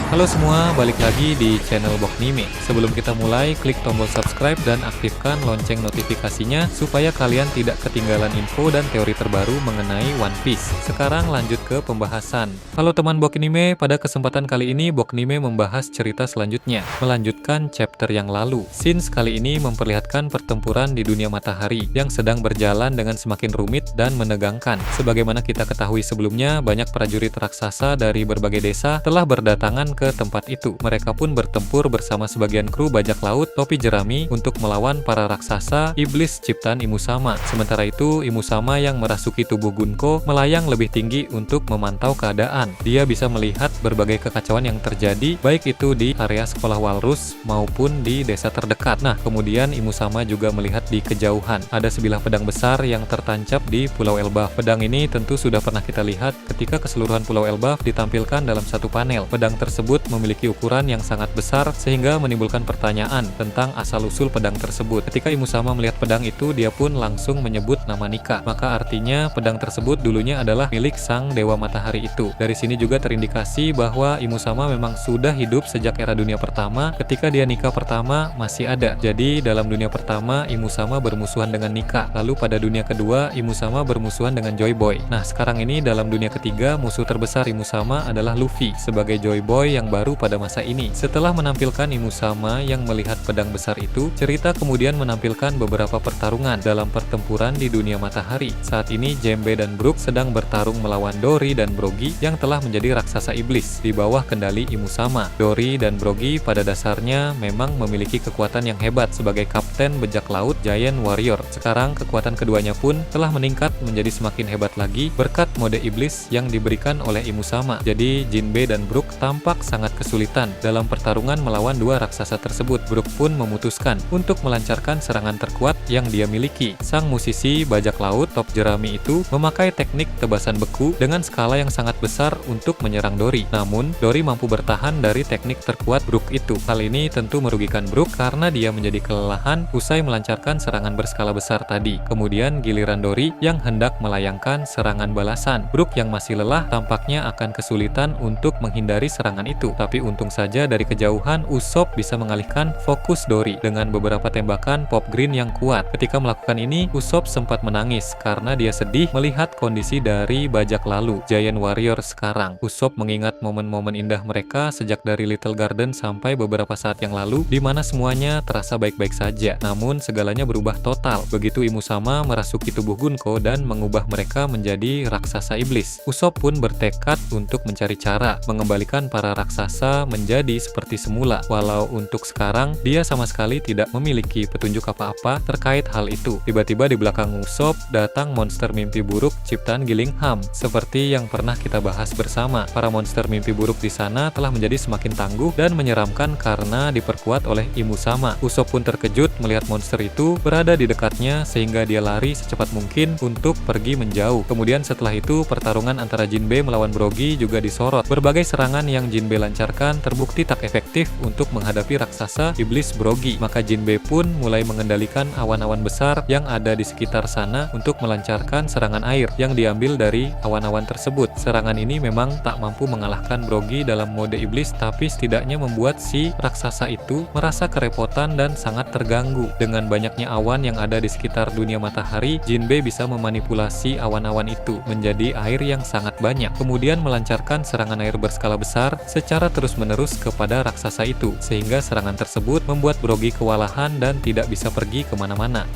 Halo semua, balik lagi di channel Boknime. Sebelum kita mulai, klik tombol subscribe dan aktifkan lonceng notifikasinya supaya kalian tidak ketinggalan info dan teori terbaru mengenai One Piece. Sekarang lanjut ke pembahasan. Halo teman Boknime, pada kesempatan kali ini Boknime membahas cerita selanjutnya, melanjutkan chapter yang lalu. Scene kali ini memperlihatkan pertempuran di dunia matahari yang sedang berjalan dengan semakin rumit dan menegangkan. Sebagaimana kita ketahui sebelumnya, banyak prajurit raksasa dari berbagai desa telah berdatangan ke tempat itu. Mereka pun bertempur bersama sebagian kru bajak laut topi jerami untuk melawan para raksasa iblis ciptaan Imusama. Sementara itu, Imusama yang merasuki tubuh Gunko melayang lebih tinggi untuk memantau keadaan. Dia bisa melihat berbagai kekacauan yang terjadi, baik itu di area sekolah walrus maupun di desa terdekat. Nah, kemudian Imusama juga melihat di kejauhan ada sebilah pedang besar yang tertancap di Pulau Elbaf. Pedang ini tentu sudah pernah kita lihat ketika keseluruhan Pulau Elbaf ditampilkan dalam satu panel. Pedang tersebut memiliki ukuran yang sangat besar sehingga menimbulkan pertanyaan tentang asal-usul pedang tersebut. Ketika Imusama melihat pedang itu, dia pun langsung menyebut nama Nika. Maka artinya pedang tersebut dulunya adalah milik sang dewa matahari itu. Dari sini juga terindikasi bahwa Imusama memang sudah hidup sejak era dunia pertama ketika dia Nika pertama masih ada. Jadi dalam dunia pertama Imusama bermusuhan dengan Nika. Lalu pada dunia kedua Imusama bermusuhan dengan Joy Boy. Nah, sekarang ini dalam dunia ketiga musuh terbesar Imusama adalah Luffy sebagai Joy Boy yang baru pada masa ini. Setelah menampilkan Imusama yang melihat pedang besar itu, cerita kemudian menampilkan beberapa pertarungan dalam pertempuran di dunia matahari. Saat ini Jembe dan Brook sedang bertarung melawan Dory dan Brogy yang telah menjadi raksasa iblis di bawah kendali Imusama. Dory dan Brogy pada dasarnya memang memiliki kekuatan yang hebat sebagai kapten bajak laut Giant Warrior. Sekarang kekuatan keduanya pun telah meningkat menjadi semakin hebat lagi berkat mode iblis yang diberikan oleh Imusama. Jadi Jinbe dan Brook tampak sangat kesulitan dalam pertarungan melawan dua raksasa tersebut. Brook pun memutuskan untuk melancarkan serangan terkuat yang dia miliki. Sang musisi bajak laut top jerami itu memakai teknik tebasan beku dengan skala yang sangat besar untuk menyerang Dory. Namun, Dory mampu bertahan dari teknik terkuat Brook itu. Hal ini tentu merugikan Brook karena dia menjadi kelelahan usai melancarkan serangan berskala besar tadi. Kemudian giliran Dory yang hendak melayangkan serangan balasan. Brook yang masih lelah tampaknya akan kesulitan untuk menghindari serangan itu. Tapi untung saja dari kejauhan Usopp bisa mengalihkan fokus Dory dengan beberapa tembakan Pop Green yang kuat. Ketika melakukan ini, Usopp sempat menangis karena dia sedih melihat kondisi dari bajak lalu Giant Warrior sekarang. Usopp mengingat momen-momen indah mereka sejak dari Little Garden sampai beberapa saat yang lalu di mana semuanya terasa baik-baik saja. Namun segalanya berubah total begitu Imusama merasuki tubuh Gunko dan mengubah mereka menjadi raksasa iblis. Usopp pun bertekad untuk mencari cara mengembalikan para raksasa menjadi seperti semula, walau untuk sekarang dia sama sekali tidak memiliki petunjuk apa-apa terkait hal itu. Tiba-tiba di belakang Usopp datang monster mimpi buruk ciptaan Gillingham. Seperti yang pernah kita bahas bersama, para monster mimpi buruk di sana telah menjadi semakin tangguh dan menyeramkan karena diperkuat oleh Imusama. Usopp pun terkejut melihat monster itu berada di dekatnya sehingga dia lari secepat mungkin untuk pergi menjauh. Kemudian setelah itu pertarungan antara Jinbe melawan Brogy juga disorot. Berbagai serangan yang Jinbe lancarkan terbukti tak efektif untuk menghadapi raksasa iblis Brogy. Maka Jinbe pun mulai mengendalikan awan-awan besar yang ada di sekitar sana untuk melancarkan serangan air yang diambil dari awan-awan tersebut. Serangan ini memang tak mampu mengalahkan Brogy dalam mode iblis, tapi setidaknya membuat si raksasa itu merasa kerepotan dan sangat terganggu. Dengan banyaknya awan yang ada di sekitar dunia matahari, Jinbe bisa memanipulasi awan-awan itu menjadi air yang sangat banyak. Kemudian melancarkan serangan air berskala besar secara terus-menerus kepada raksasa itu, sehingga serangan tersebut membuat Brogy kewalahan dan tidak bisa pergi kemana-mana.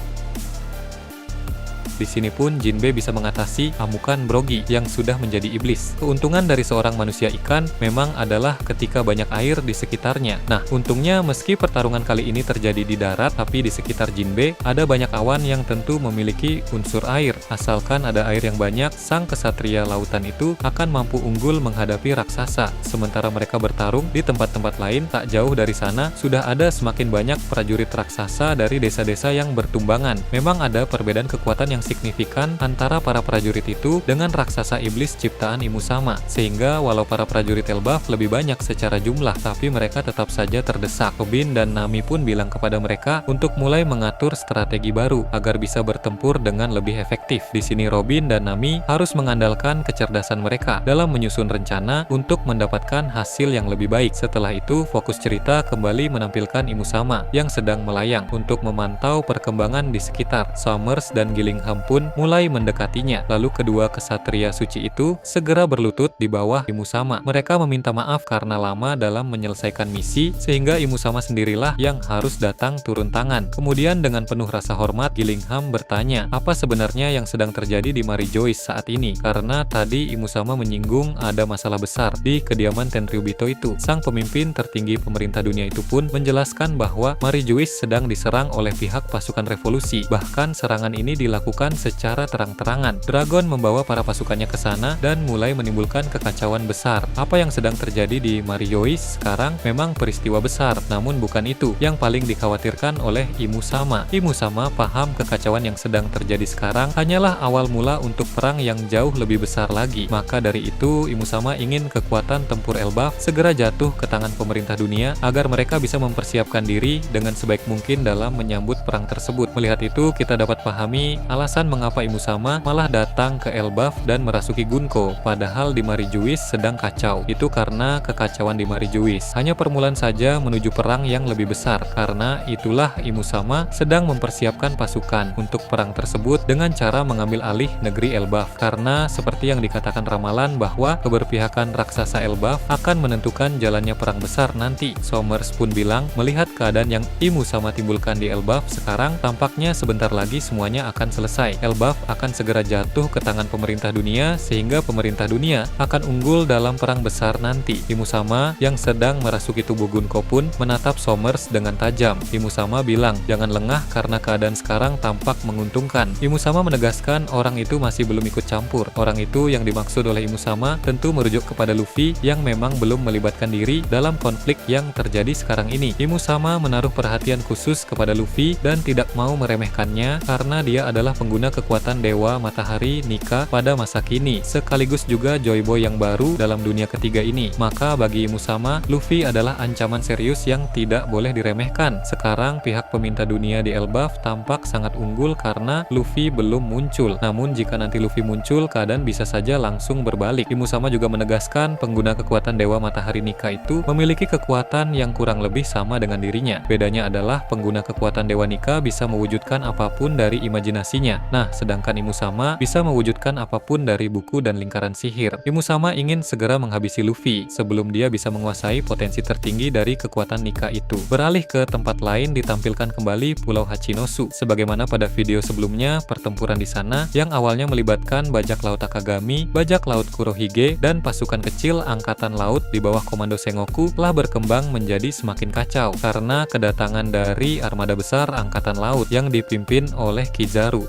Di sini pun Jinbe bisa mengatasi amukan Brogy yang sudah menjadi iblis. Keuntungan dari seorang manusia ikan memang adalah ketika banyak air di sekitarnya. Nah, untungnya meski pertarungan kali ini terjadi di darat, tapi di sekitar Jinbe ada banyak awan yang tentu memiliki unsur air. Asalkan ada air yang banyak, sang kesatria lautan itu akan mampu unggul menghadapi raksasa. Sementara mereka bertarung di tempat-tempat lain tak jauh dari sana, sudah ada semakin banyak prajurit raksasa dari desa-desa yang bertumbangan. Memang ada perbedaan kekuatan yang signifikan antara para prajurit itu dengan raksasa iblis ciptaan Imusama, sehingga walau para prajurit Elbaf lebih banyak secara jumlah, tapi mereka tetap saja terdesak. Robin dan Nami pun bilang kepada mereka untuk mulai mengatur strategi baru agar bisa bertempur dengan lebih efektif. Di sini Robin dan Nami harus mengandalkan kecerdasan mereka dalam menyusun rencana untuk mendapatkan hasil yang lebih baik. Setelah itu, fokus cerita kembali menampilkan Imusama yang sedang melayang untuk memantau perkembangan di sekitar. Summers dan Gillingham pun mulai mendekatinya. Lalu kedua kesatria suci itu segera berlutut di bawah Imusama. Mereka meminta maaf karena lama dalam menyelesaikan misi, sehingga Imusama sendirilah yang harus datang turun tangan. Kemudian dengan penuh rasa hormat, Gillingham bertanya, apa sebenarnya yang sedang terjadi di Mary Joyce saat ini? Karena tadi Imusama menyinggung ada masalah besar di kediaman Tenryubito itu. Sang pemimpin tertinggi pemerintah dunia itu pun menjelaskan bahwa Mary Joyce sedang diserang oleh pihak pasukan revolusi. Bahkan serangan ini dilakukan secara terang-terangan. Dragon membawa para pasukannya ke sana dan mulai menimbulkan kekacauan besar. Apa yang sedang terjadi di Mary Joyce sekarang memang peristiwa besar, namun bukan itu yang paling dikhawatirkan oleh Imusama. Imusama paham kekacauan yang sedang terjadi sekarang hanyalah awal mula untuk perang yang jauh lebih besar lagi. Maka dari itu, Imusama ingin kekuatan tempur Elbaf segera jatuh ke tangan pemerintah dunia agar mereka bisa mempersiapkan diri dengan sebaik mungkin dalam menyambut perang tersebut. Melihat itu, kita dapat pahami alasan mengapa Imusama malah datang ke Elbaf dan merasuki Gunko, padahal di Mary Joyce sedang kacau. Itu karena kekacauan di Mary Joyce hanya permulaan saja menuju perang yang lebih besar. Karena itulah Imusama sedang mempersiapkan pasukan untuk perang tersebut dengan cara mengambil alih negeri Elbaf. Karena seperti yang dikatakan ramalan bahwa keberpihakan raksasa Elbaf akan menentukan jalannya perang besar nanti. Summers pun bilang melihat keadaan yang Imusama timbulkan di Elbaf sekarang, tampaknya sebentar lagi semuanya akan selesai. Elbaf akan segera jatuh ke tangan pemerintah dunia sehingga pemerintah dunia akan unggul dalam perang besar nanti. Imusama yang sedang merasuki tubuh Gunko pun menatap Summers dengan tajam. Imusama bilang jangan lengah karena keadaan sekarang tampak menguntungkan. Imusama menegaskan orang itu masih belum ikut campur. Orang itu yang dimaksud oleh Imusama tentu merujuk kepada Luffy yang memang belum melibatkan diri dalam konflik yang terjadi sekarang ini. Imusama menaruh perhatian khusus kepada Luffy dan tidak mau meremehkannya karena dia adalah pengguna kekuatan Dewa Matahari Nika pada masa kini, sekaligus juga Joy Boy yang baru dalam dunia ketiga ini. Maka bagi Imusama, Luffy adalah ancaman serius yang tidak boleh diremehkan. Sekarang pihak peminta dunia di Elbaf tampak sangat unggul karena Luffy belum muncul. Namun jika nanti Luffy muncul, keadaan bisa saja langsung berbalik. Imusama juga menegaskan pengguna kekuatan Dewa Matahari Nika itu memiliki kekuatan yang kurang lebih sama dengan dirinya. Bedanya adalah pengguna kekuatan Dewa Nika bisa mewujudkan apapun dari imajinasinya. Nah, sedangkan Imusama bisa mewujudkan apapun dari buku dan lingkaran sihir. Imusama ingin segera menghabisi Luffy sebelum dia bisa menguasai potensi tertinggi dari kekuatan Nika itu. Beralih ke tempat lain, ditampilkan kembali Pulau Hachinosu. Sebagaimana pada video sebelumnya, pertempuran di sana yang awalnya melibatkan bajak laut Akagami, bajak laut Kurohige, dan pasukan kecil angkatan laut di bawah komando Sengoku telah berkembang menjadi semakin kacau karena kedatangan dari armada besar angkatan laut yang dipimpin oleh Kizaru.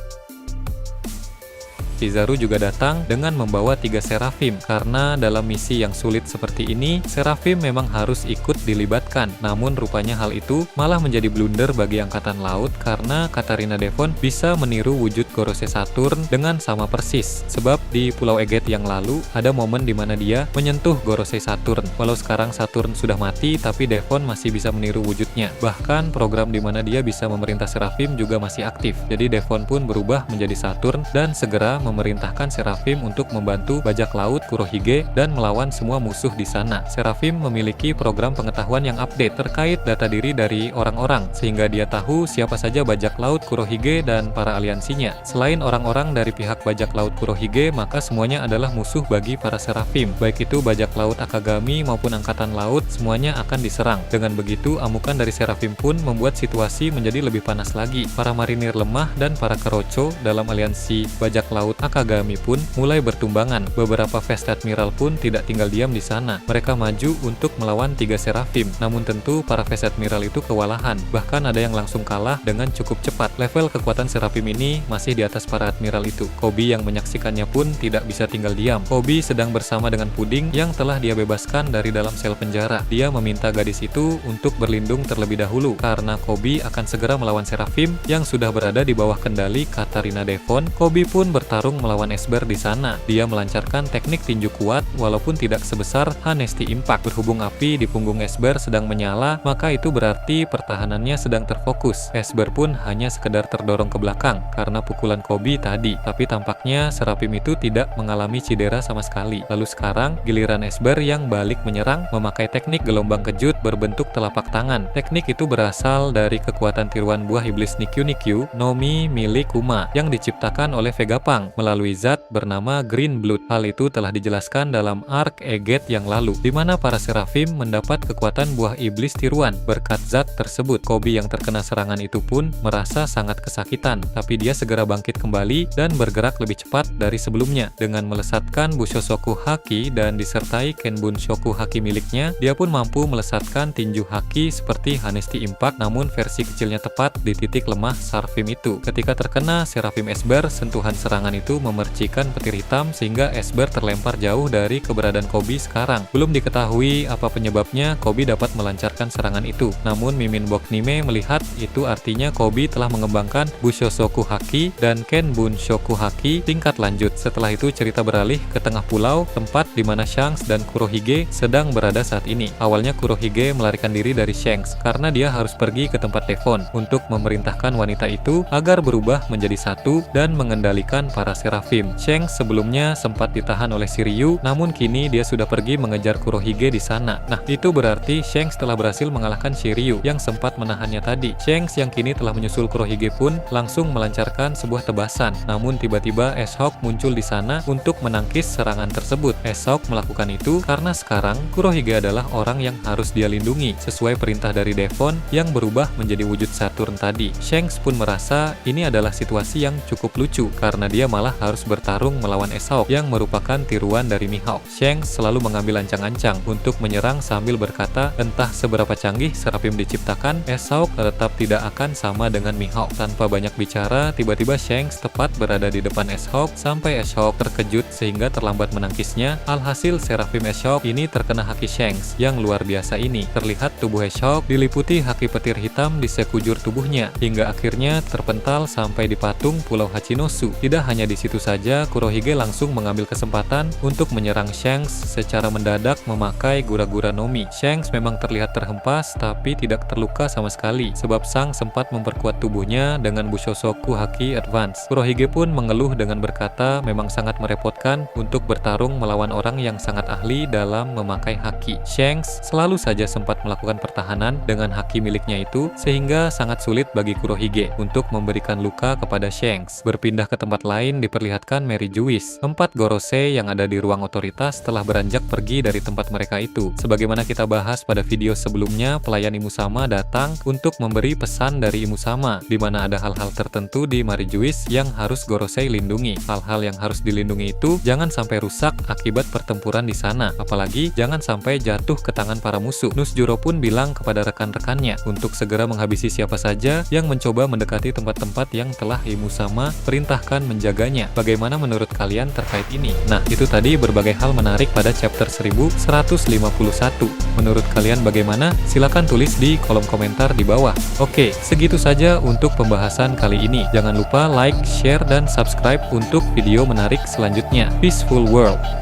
Kizaru juga datang dengan membawa 3 Seraphim. Karena dalam misi yang sulit seperti ini, Seraphim memang harus ikut dilibatkan. Namun rupanya hal itu malah menjadi blunder bagi angkatan laut karena Katarina Devon bisa meniru wujud Gorose Saturn dengan sama persis. Sebab di Pulau Eget yang lalu ada momen di mana dia menyentuh Gorose Saturn. Walau sekarang Saturn sudah mati, tapi Devon masih bisa meniru wujudnya. Bahkan program di mana dia bisa memerintah Seraphim juga masih aktif. Jadi Devon pun berubah menjadi Saturn dan segera memerintahkan Seraphim untuk membantu bajak laut Kurohige dan melawan semua musuh di sana. Seraphim memiliki program pengetahuan yang update terkait data diri dari orang-orang, sehingga dia tahu siapa saja bajak laut Kurohige dan para aliansinya. Selain orang-orang dari pihak bajak laut Kurohige, maka semuanya adalah musuh bagi para Seraphim. Baik itu bajak laut Akagami maupun angkatan laut, semuanya akan diserang. Dengan begitu, amukan dari Seraphim pun membuat situasi menjadi lebih panas lagi. Para marinir lemah dan para keroco dalam aliansi bajak laut Akagami pun mulai bertumbangan. Beberapa Fast Admiral pun tidak tinggal diam di sana. Mereka maju untuk melawan 3 Seraphim. Namun tentu para Fast Admiral itu kewalahan. Bahkan ada yang langsung kalah dengan cukup cepat. Level kekuatan Seraphim ini masih di atas para Admiral itu. Koby yang menyaksikannya pun tidak bisa tinggal diam. Koby sedang bersama dengan Puding yang telah dia bebaskan dari dalam sel penjara. Dia meminta gadis itu untuk berlindung terlebih dahulu karena Koby akan segera melawan Seraphim yang sudah berada di bawah kendali Katarina Devon. Koby pun bertarung melawan Esper di sana. Dia melancarkan teknik tinju kuat walaupun tidak sebesar Honesty Impact. Berhubung api di punggung Esper sedang menyala, maka itu berarti pertahanannya sedang terfokus. Esper pun hanya sekedar terdorong ke belakang karena pukulan Koby tadi. Tapi tampaknya Seraphim itu tidak mengalami cedera sama sekali. Lalu sekarang giliran Esper yang balik menyerang memakai teknik gelombang kejut berbentuk telapak tangan. Teknik itu berasal dari kekuatan tiruan buah iblis Nikyu Nikyu Nomi milik Kuma yang diciptakan oleh Vegapunk melalui zat bernama Green Blood. Hal itu telah dijelaskan dalam arc Eget yang lalu, di mana para Seraphim mendapat kekuatan buah iblis tiruan berkat zat tersebut. Koby yang terkena serangan itu pun merasa sangat kesakitan, tapi dia segera bangkit kembali dan bergerak lebih cepat dari sebelumnya. Dengan melesatkan Bushosoku Haki dan disertai Kenbun Shoku Haki miliknya, dia pun mampu melesatkan tinju Haki seperti Honesty Impact, namun versi kecilnya tepat di titik lemah Seraphim itu. Ketika terkena Seraphim Esper, sentuhan serangan itu memercikan petir hitam sehingga Esper terlempar jauh dari keberadaan Koby sekarang. Belum diketahui apa penyebabnya Koby dapat melancarkan serangan itu. Namun Mimin Boknime melihat itu artinya Koby telah mengembangkan Bushosoku Haki dan Kenbun Shoku Haki tingkat lanjut. Setelah itu cerita beralih ke tengah pulau, tempat di mana Shanks dan Kurohige sedang berada saat ini. Awalnya Kurohige melarikan diri dari Shanks karena dia harus pergi ke tempat Devon untuk memerintahkan wanita itu agar berubah menjadi satu dan mengendalikan para Seraphim. Shanks sebelumnya sempat ditahan oleh Shiryu, namun kini dia sudah pergi mengejar Kurohige di sana. Nah, itu berarti Shanks telah berhasil mengalahkan Shiryu yang sempat menahannya tadi. Shanks yang kini telah menyusul Kurohige pun langsung melancarkan sebuah tebasan. Namun tiba-tiba Ashok muncul di sana untuk menangkis serangan tersebut. Ashok melakukan itu karena sekarang Kurohige adalah orang yang harus dia lindungi sesuai perintah dari Devon yang berubah menjadi wujud Saturn tadi. Shanks pun merasa ini adalah situasi yang cukup lucu karena dia malah harus bertarung melawan Ashok yang merupakan tiruan dari Mihawk. Shanks selalu mengambil ancang-ancang untuk menyerang sambil berkata entah seberapa canggih Seraphim diciptakan, Ashok tetap tidak akan sama dengan Mihawk. Tanpa banyak bicara, tiba-tiba Shanks tepat berada di depan Ashok sampai Ashok terkejut sehingga terlambat menangkisnya. Alhasil Seraphim Ashok ini terkena haki Shanks yang luar biasa ini. Terlihat tubuh Ashok diliputi haki petir hitam di sekujur tubuhnya hingga akhirnya terpental sampai di patung Pulau Hachinosu. Tidak hanya di situ saja, Kurohige langsung mengambil kesempatan untuk menyerang Shanks secara mendadak memakai gura-gura Nomi. Shanks memang terlihat terhempas tapi tidak terluka sama sekali sebab sang sempat memperkuat tubuhnya dengan Bushosoku Haki Advance. Kurohige pun mengeluh dengan berkata memang sangat merepotkan untuk bertarung melawan orang yang sangat ahli dalam memakai haki. Shanks selalu saja sempat melakukan pertahanan dengan haki miliknya itu sehingga sangat sulit bagi Kurohige untuk memberikan luka kepada Shanks. Berpindah ke tempat lain diperlihatkan Mary Jewis. 4 Gorosei yang ada di ruang otoritas telah beranjak pergi dari tempat mereka itu. Sebagaimana kita bahas pada video sebelumnya, pelayan Imusama datang untuk memberi pesan dari Imusama di mana ada hal-hal tertentu di Mary Jewis yang harus Gorosei lindungi. Hal-hal yang harus dilindungi itu jangan sampai rusak akibat pertempuran di sana, apalagi jangan sampai jatuh ke tangan para musuh. Nusjuro pun bilang kepada rekan-rekannya untuk segera menghabisi siapa saja yang mencoba mendekati tempat-tempat yang telah Imusama perintahkan menjaganya. Bagaimana menurut kalian terkait ini? Nah, itu tadi berbagai hal menarik pada chapter 1151. Menurut kalian bagaimana? Silahkan tulis di kolom komentar di bawah. Oke, segitu saja untuk pembahasan kali ini. Jangan lupa like, share, dan subscribe untuk video menarik selanjutnya. Peaceful World.